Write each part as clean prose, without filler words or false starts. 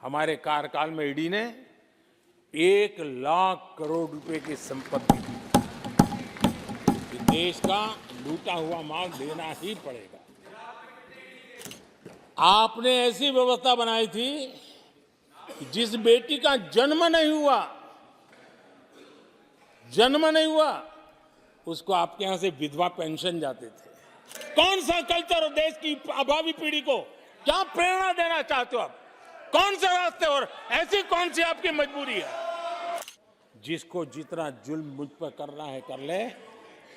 हमारे कार्यकाल में ईडी ने 1 लाख करोड़ रुपए की संपत्ति की। देश का लूटा हुआ माल देना ही पड़ेगा। आपने ऐसी व्यवस्था बनाई थी कि जिस बेटी का जन्म नहीं हुआ उसको आपके यहां से विधवा पेंशन जाते थे। कौन सा कल्चर देश की अभावी पीढ़ी को क्या प्रेरणा देना चाहते हो आप? कौन से रास्ते और ऐसी कौन सी आपकी मजबूरी है? जिसको जितना जुल्म मुझ पर करना है कर ले,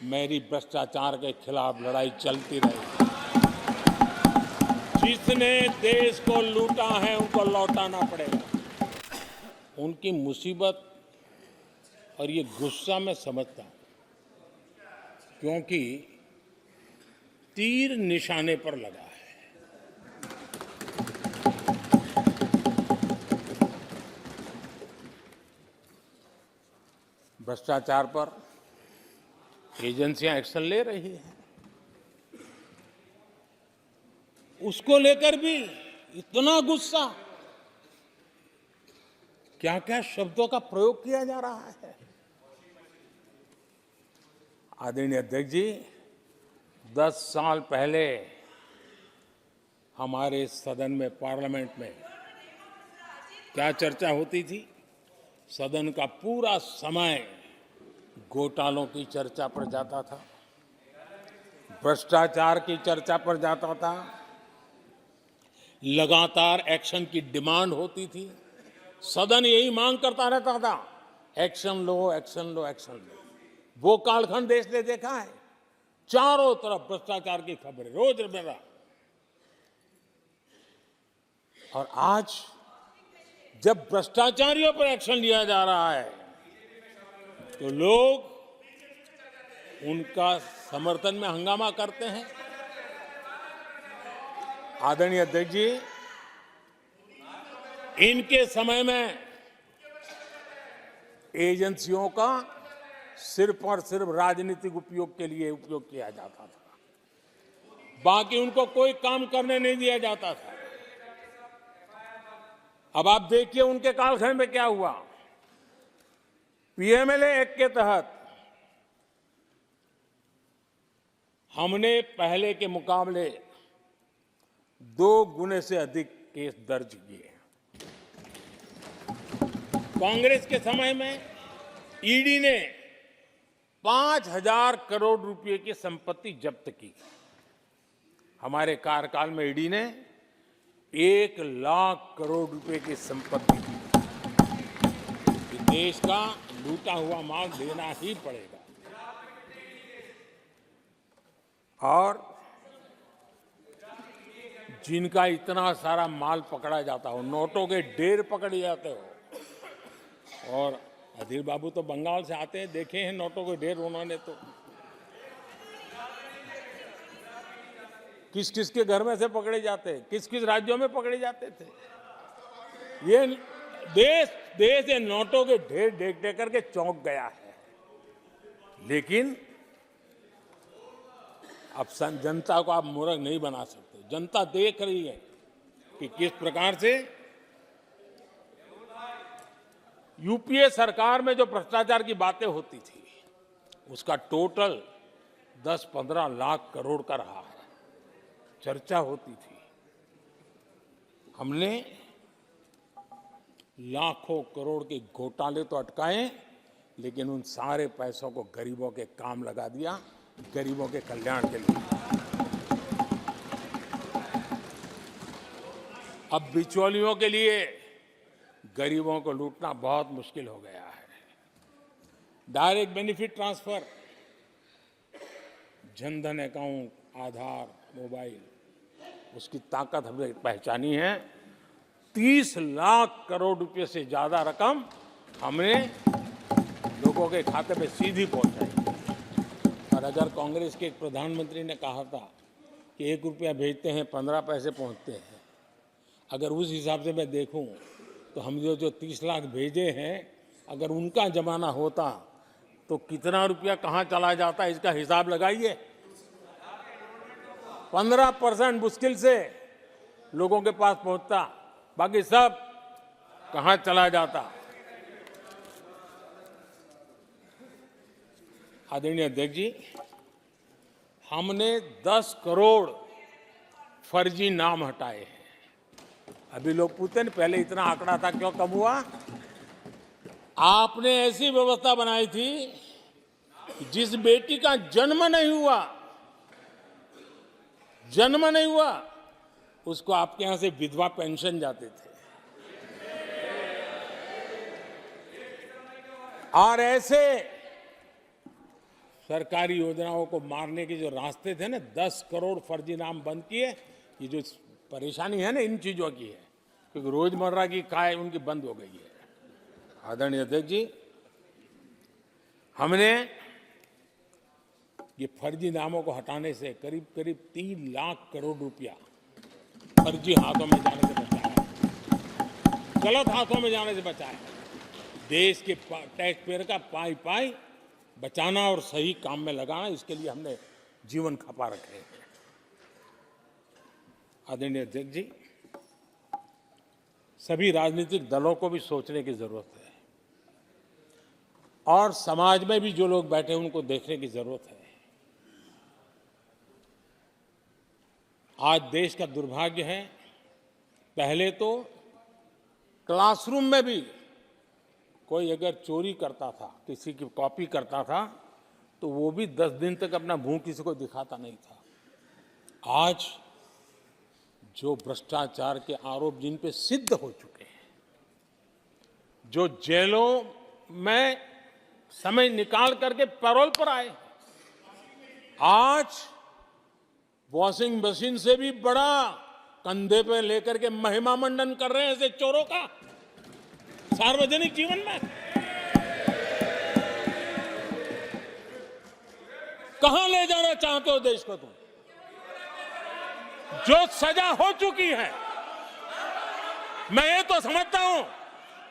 मेरी भ्रष्टाचार के खिलाफ लड़ाई चलती रहेगी। जिसने देश को लूटा है उनको लौटाना पड़ेगा। उनकी मुसीबत और ये गुस्सा मैं समझता हूं, क्योंकि तीर निशाने पर लगा है। भ्रष्टाचार पर एजेंसियां एक्शन ले रही हैं, उसको लेकर भी इतना गुस्सा, क्या क्या शब्दों का प्रयोग किया जा रहा है। आदरणीय अध्यक्ष जी, 10 साल पहले हमारे सदन में, पार्लियामेंट में क्या चर्चा होती थी? सदन का पूरा समय घोटालों की चर्चा पर जाता था, भ्रष्टाचार की चर्चा पर जाता था, लगातार एक्शन की डिमांड होती थी। सदन यही मांग करता रहता था, एक्शन लो, एक्शन लो, एक्शन लो। वो कालखंड देश ने देखा है, चारों तरफ भ्रष्टाचार की खबरें रोजमर्रा। और आज जब भ्रष्टाचारियों पर एक्शन लिया जा रहा है तो लोग उनका समर्थन में हंगामा करते हैं। आदरणीय अध्यक्ष जी, इनके समय में एजेंसियों का सिर्फ और सिर्फ राजनीतिक उपयोग के लिए उपयोग किया जाता था, बाकी उनको कोई काम करने नहीं दिया जाता था। अब आप देखिए उनके कालखंड में क्या हुआ। पीएमएलए एक्ट के तहत हमने पहले के मुकाबले 2 गुने से अधिक केस दर्ज किए। कांग्रेस के समय में ईडी ने 5,000 करोड़ रुपए की संपत्ति जब्त की। हमारे कार्यकाल में ईडी ने 1 लाख करोड़ रुपए की संपत्ति की। देश का लूटा हुआ माल देना ही पड़ेगा। और जिनका इतना सारा माल पकड़ा जाता हो, नोटों के ढेर पकड़े जाते हो, और अधीर बाबू तो बंगाल से आते हैं, देखे हैं नोटों के ढेर उन्होंने तो किस किस के घर में से पकड़े जाते, किस किस राज्यों में पकड़े जाते थे। ये देश ये नोटों के ढेर देख देख करके चौंक गया है। लेकिन अब जनता को आप मूर्ख नहीं बना सकते। जनता देख रही है कि किस प्रकार से यूपीए सरकार में जो भ्रष्टाचार की बातें होती थी उसका टोटल 10-15 लाख करोड़ का रहा है, चर्चा होती थी। हमने लाखों करोड़ के घोटाले तो अटकाए, लेकिन उन सारे पैसों को गरीबों के काम लगा दिया, गरीबों के कल्याण के लिए। अब बिचौलियों के लिए गरीबों को लूटना बहुत मुश्किल हो गया है। Direct benefit transfer, Jan Dhan account, Aadhaar, mobile, उसकी ताकत हमने पहचानी है। 30 लाख करोड़ रुपए से ज्यादा रकम हमने लोगों के खाते में सीधी पहुंचाई। और अगर कांग्रेस के एक प्रधानमंत्री ने कहा था कि 1 रुपया भेजते हैं 15 पैसे पहुंचते हैं, अगर उस हिसाब से मैं देखूं तो हम जो 30 लाख भेजे हैं, अगर उनका जमाना होता तो कितना रुपया कहां चला जाता, इसका हिसाब लगाइए। 15% मुश्किल से लोगों के पास पहुंचता, बाकी सब कहां चला जाता। आदरणीय अध्यक्ष जी, हमने 10 करोड़ फर्जी नाम हटाए हैं। अभी लोग पूछते हैं पहले इतना आंकड़ा था, क्यों कम हुआ? आपने ऐसी व्यवस्था बनाई थी कि जिस बेटी का जन्म नहीं हुआ उसको आपके यहां से विधवा पेंशन जाते थे। और ऐसे सरकारी योजनाओं को मारने के जो रास्ते थे ना, 10 करोड़ फर्जी नाम बंद किए। ये जो परेशानी है ना इन चीजों की है, क्योंकि रोजमर्रा की काय उनकी बंद हो गई है। आदरणीय अध्यक्ष जी, हमने ये फर्जी नामों को हटाने से करीब 3 लाख करोड़ रुपया फर्जी हाथों में जाने से बचाया, गलत हाथों में जाने से बचाया। देश के टैक्स पेयर का पाई बचाना और सही काम में लगाना, इसके लिए हमने जीवन खपा रखे हैं। आदरणीय अध्यक्ष जी, सभी राजनीतिक दलों को भी सोचने की जरूरत है और समाज में भी जो लोग बैठे हैं उनको देखने की जरूरत है। आज देश का दुर्भाग्य है, पहले तो क्लासरूम में भी कोई अगर चोरी करता था, किसी की कॉपी करता था, तो वो भी 10 दिन तक अपना मुंह किसी को दिखाता नहीं था। आज जो भ्रष्टाचार के आरोप जिन पे सिद्ध हो चुके हैं, जो जेलों में समय निकाल करके पैरोल पर आए, आज वॉशिंग मशीन से भी बड़ा कंधे पे लेकर के महिमा मंडन कर रहे हैं ऐसे चोरों का सार्वजनिक जीवन में। कहां ले जाना चाहते हो देश को तुम? जो सजा हो चुकी है, मैं ये तो समझता हूं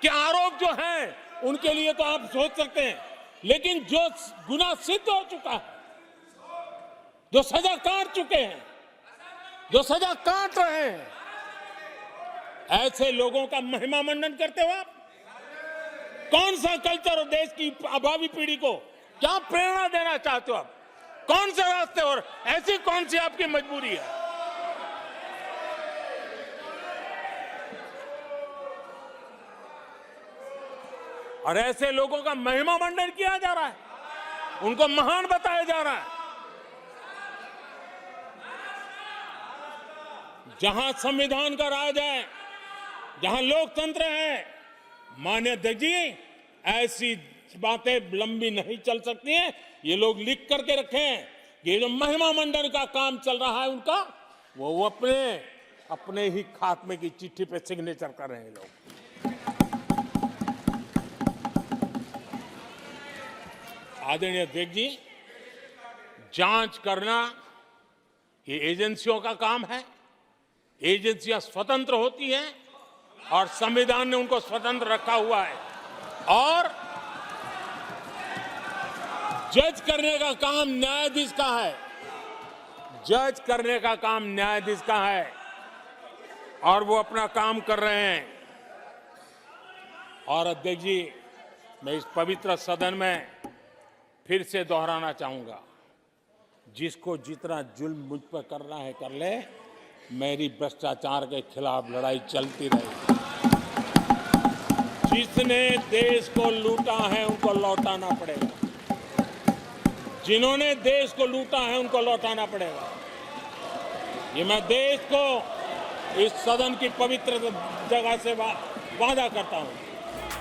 कि आरोप जो है उनके लिए तो आप सोच सकते हैं, लेकिन जो गुनाह सिद्ध हो चुका है, जो सजा काट चुके हैं, जो सजा काट रहे हैं, ऐसे लोगों का महिमा मंडन करते हो आप? कौन सा कल्चर देश की भावी पीढ़ी को क्या प्रेरणा देना चाहते हो आप? कौन से रास्ते और ऐसी कौन सी आपकी मजबूरी है? और ऐसे लोगों का महिमा मंडन किया जा रहा है, उनको महान बताया जा रहा है। जहां संविधान का राज है, जहां लोकतंत्र है, माननीय अध्यक्ष जी, ऐसी बातें लंबी नहीं चल सकती हैं। ये लोग लिख करके रखें, ये जो महिमा मंडन का काम चल रहा है उनका, वो अपने ही खात्मे की चिट्ठी पे सिग्नेचर कर रहे हैं लोग। आदरणीय अध्यक्ष जी, जांच करना ये एजेंसियों का काम है। एजेंसियां स्वतंत्र होती हैं और संविधान ने उनको स्वतंत्र रखा हुआ है, और जज करने का काम न्यायाधीश का है। जज करने का काम न्यायाधीश का है और वो अपना काम कर रहे हैं। और अध्यक्ष जी, मैं इस पवित्र सदन में फिर से दोहराना चाहूंगा, जिसको जितना जुल्म मुझ पर करना है कर ले, मेरी भ्रष्टाचार के खिलाफ लड़ाई चलती रहेगी। जिसने देश को लूटा है उनको लौटाना पड़ेगा, जिन्होंने देश को लूटा है उनको लौटाना पड़ेगा। ये मैं देश को इस सदन की पवित्र जगह से वादा करता हूं।